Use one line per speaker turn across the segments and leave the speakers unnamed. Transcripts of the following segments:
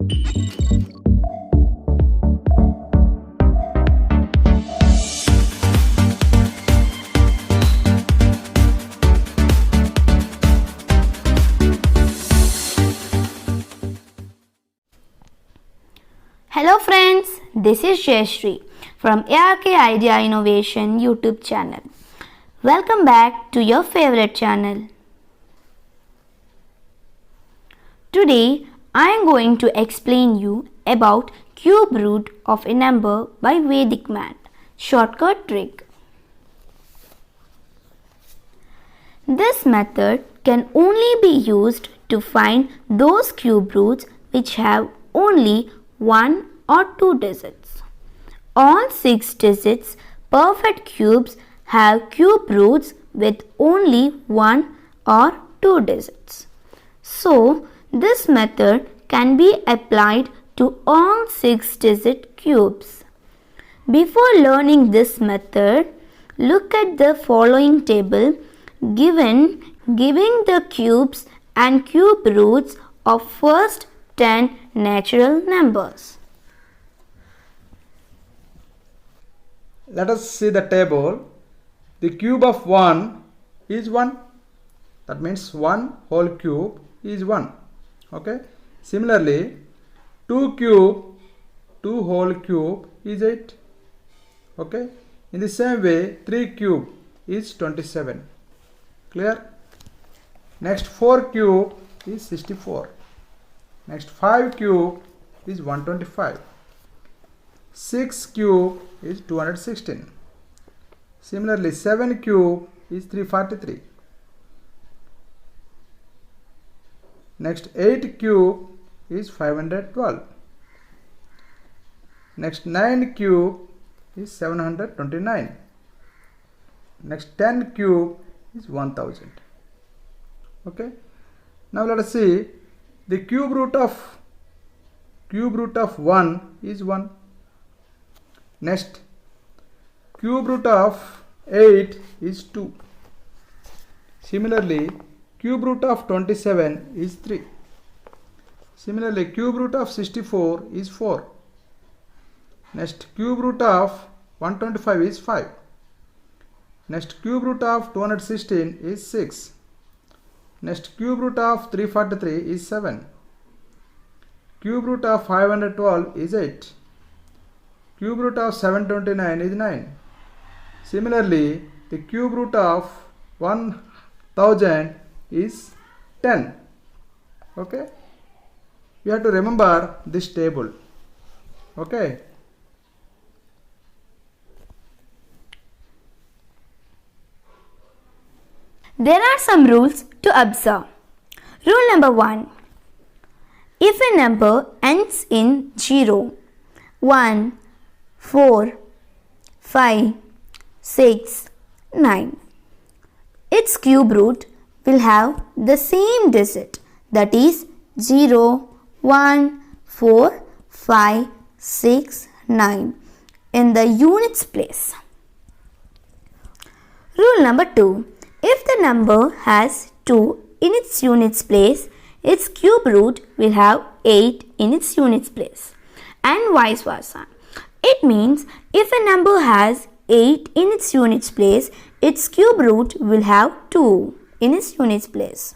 Hello friends, this is Jayashree from ARK Idea Innovation YouTube channel. Welcome back to your favorite channel. Today I am going to explain you about cube root of a number by Vedic math, shortcut trick. This method can only be used to find those cube roots which have only 1 or 2 digits. All 6 digits perfect cubes have cube roots with only 1 or 2 digits. So, this method can be applied to all 6-digit cubes. Before learning this method, look at the following table giving the cubes and cube roots of first 10 natural numbers.
Let us see the table. The cube of 1 is 1. That means 1 whole cube is 1. Okay. Similarly, 2 cube, 2 whole cube is 8. Okay. In the same way, 3 cube is 27. Clear? Next 4 cube is 64. Next 5 cube is 125. 6 cube is 216. Similarly 7 cube is 343. Next 8 cube is 512. Next 9 cube is 729. Next 10 cube is 1000. Okay. Now let us see the cube root of 1 is 1. Next, cube root of 8 is 2. Similarly, cube root of 27 is 3. Similarly, cube root of 64 is 4. Next, cube root of 125 is 5. Next, cube root of 216 is 6. Next, cube root of 343 is 7. Cube root of 512 is 8. Cube root of 729 is 9. Similarly, the cube root of 1000 is 10. Okay. You have to remember this table. Okay.
There are some rules to observe. Rule number 1. If a number ends in 0, 1, 4, 5, 6, 9, its cube root will have the same digit, that is 0, 1, 4, 5, 6, 9 in the units place. Rule number 2. If the number has 2 in its units place, its cube root will have 8 in its units place, and vice versa. It means if a number has 8 in its units place, its cube root will have 2 in its units place.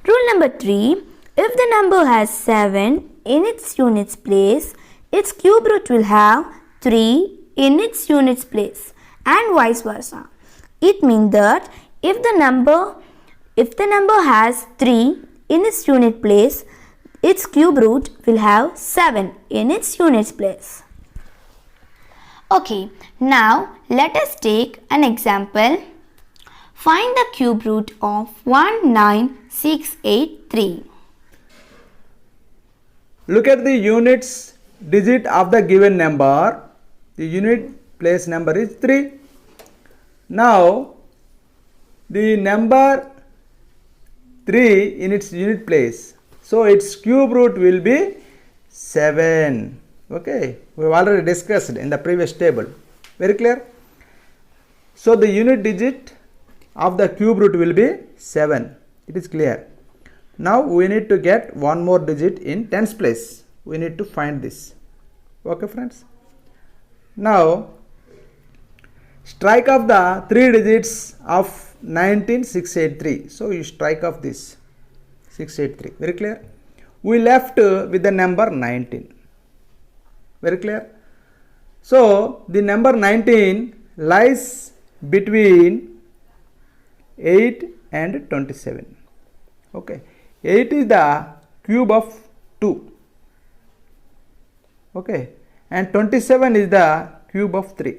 Rule number 3. If the number has 7 in its units place, its cube root will have 3 in its units place, and vice versa. It means that if the number has 3 in its unit place, its cube root will have 7 in its units place. Okay, now let us take an example. Find the cube root of 19683.
Look at the units digit of the given number. The unit place number is 3. Now, the number 3 in its unit place. So, its cube root will be 7. Okay, we have already discussed in the previous table. Very clear? So, the unit digit of the cube root will be 7. It is clear. Now, we need to get one more digit in tens place. we need to find this. Okay friends, now strike off the 3 digits of 19683. So you strike off this 683. Very clear? We left with the number 19. Very clear? So the number 19 lies between 8 and 27. Okay, 8 is the cube of 2. Okay, and 27 is the cube of 3.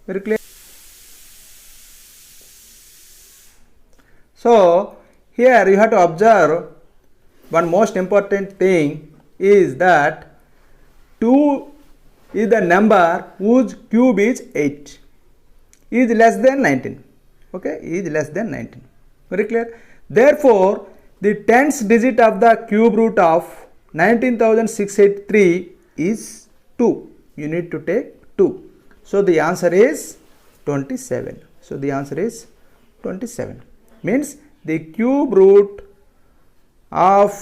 Very clear? So here you have to observe one most important thing is that 2 is the number whose cube is 8, is less than 19. Okay, is less than 19. Very clear? Therefore, the tens digit of the cube root of 19,683 is 2. You need to take 2. So the answer is 27. So the answer is 27. Means the cube root of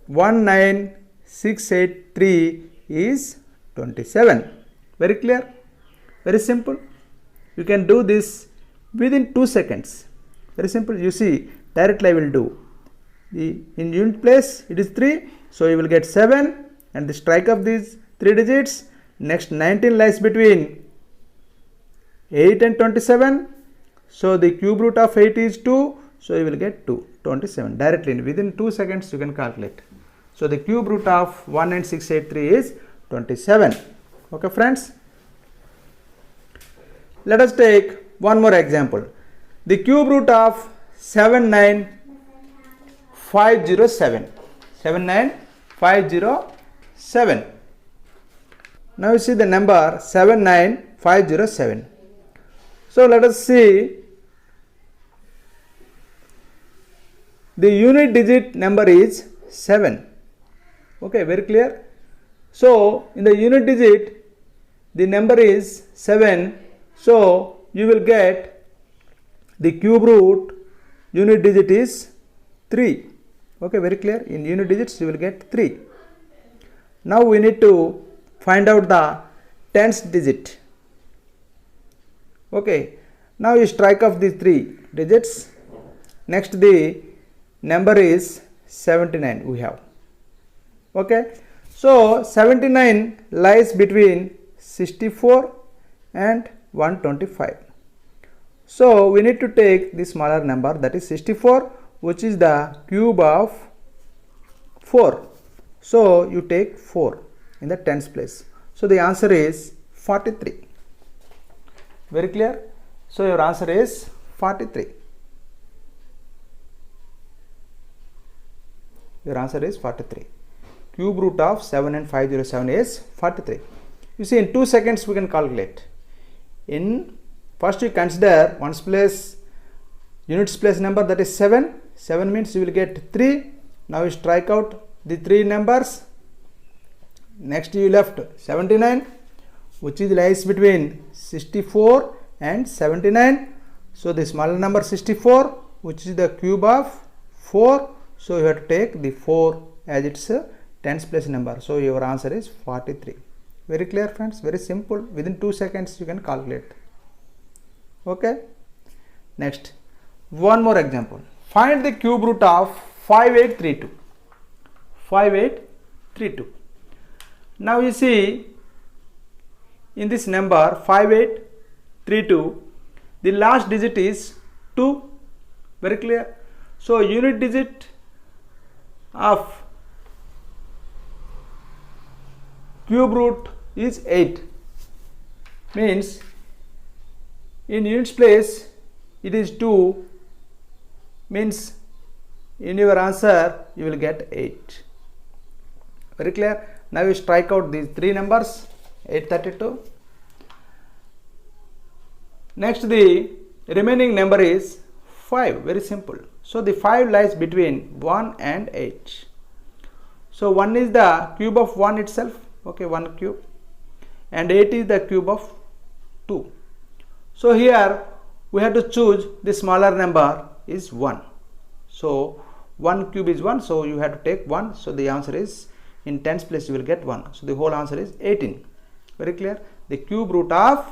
19683 is 27. Very clear? Very simple. You can do this within 2 seconds. Very simple. You see, directly I will do. In unit place it is 3. So you will get 7 and the strike of these 3 digits. Next 19 lies between 8 and 27. So the cube root of 8 is 2. So you will get 27 directly. Within 2 seconds you can calculate. So the cube root of 19683 is 27. Okay friends. Let us take one more example. The cube root of 79507. 79507. Now you see the number 79507. So let us see the unit digit number is 7. Okay, very clear. So in the unit digit the number is 7. So you will get the cube root unit digit is 3. Okay, very clear. In unit digits you will get 3. Now we need to find out the tens digit. Okay, now you strike off these 3 digits. Next the number is 79 we have. Okay, so 79 lies between 64 and 125. So we need to take the smaller number, that is 64, which is the cube of 4. So you take 4 in the tens place. So the answer is 43. Very clear? So your answer is 43. Your answer is 43. Cube root of 79507 is 43. You see, in 2 seconds we can calculate. In first you consider ones place units place number, that is 7. 7 means you will get 3. Now you strike out the 3 numbers. Next you left 79, which is lies between 64 and 79. So the smaller number 64, which is the cube of 4. So you have to take the 4 as its tens place number. So your answer is 43. Very clear friends? Very simple. Within 2 seconds you can calculate. Okay. Next, one more example. Find the cube root of 5832. 5832. Now you see, in this number 5832, the last digit is 2. Very clear? So unit digit of cube root is 8. Means in units place it is 2. Means in your answer you will get 8. Very clear? Now you strike out these 3 numbers, 832. Next the remaining number is 5. Very simple. So the 5 lies between 1 and 8. So 1 is the cube of 1 itself. Okay, 1 cube. And 8 is the cube of 2. So here we have to choose the smaller number is 1. So 1 cube is 1, so you have to take 1. So the answer is, in tens place you will get 1. So the whole answer is 18. Very clear? The cube root of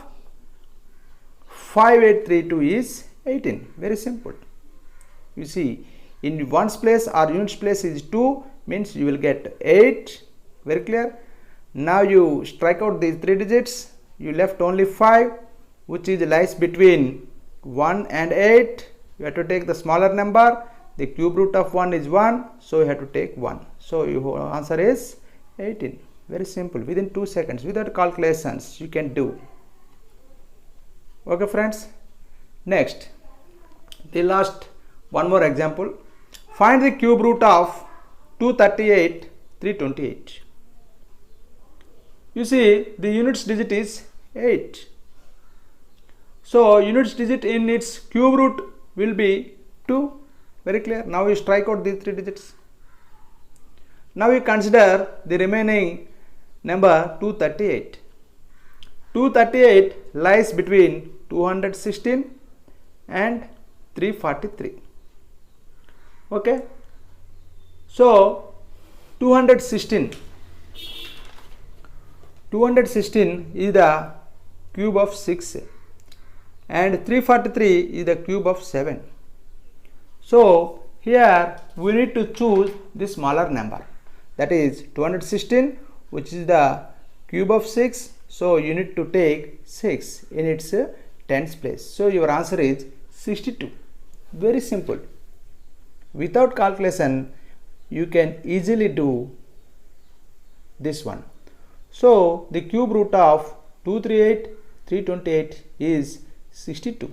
5832 is 18. Very simple. You see, in ones place or units place is 2, means you will get 8. Very clear? Now you strike out these 3 digits. You left only 5, which is lies between 1 and 8. You have to take the smaller number. The cube root of 1 is 1, so you have to take 1. So your answer is 18. Very simple. Within 2 seconds, without calculations, you can do. Okay, friends. Next, the last one more example. Find the cube root of 238, 328. You see, the units digit is 8. So units digit in its cube root will be 2. Very clear? Now you strike out these 3 digits. Now you consider the remaining number 238. 238 lies between 216 and 343. Okay? So 216 is the cube of 6 and 343 is the cube of 7. So here we need to choose the smaller number, that is 216, which is the cube of 6. So you need to take 6 in its tens place. So your answer is 62. Very simple. Without calculation you can easily do this one. So the cube root of 238, 328 is 62.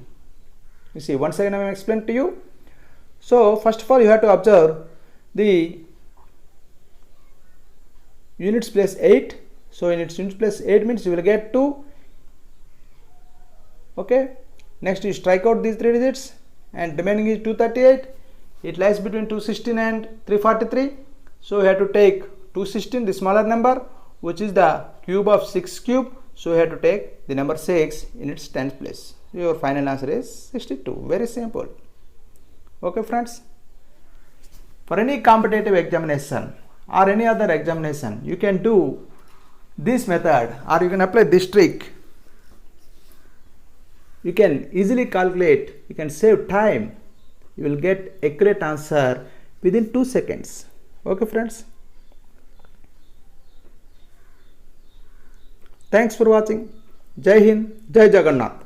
You see, once again I will explain to you. So first of all you have to observe the units place 8. So in its units place 8 means you will get 2. Okay. Next you strike out these 3 digits and remaining is 238. It lies between 216 and 343. So you have to take 216, the smaller number, which is the cube of 6 cube. So you have to take the number 6 in its tens place. Your final answer is 62. Very simple. Okay, friends. For any competitive examination or any other examination, you can do this method or you can apply this trick. You can easily calculate, you can save time. You will get accurate answer within 2 seconds. Okay, friends. Thanks for watching. Jai Hind, Jai Jagannath.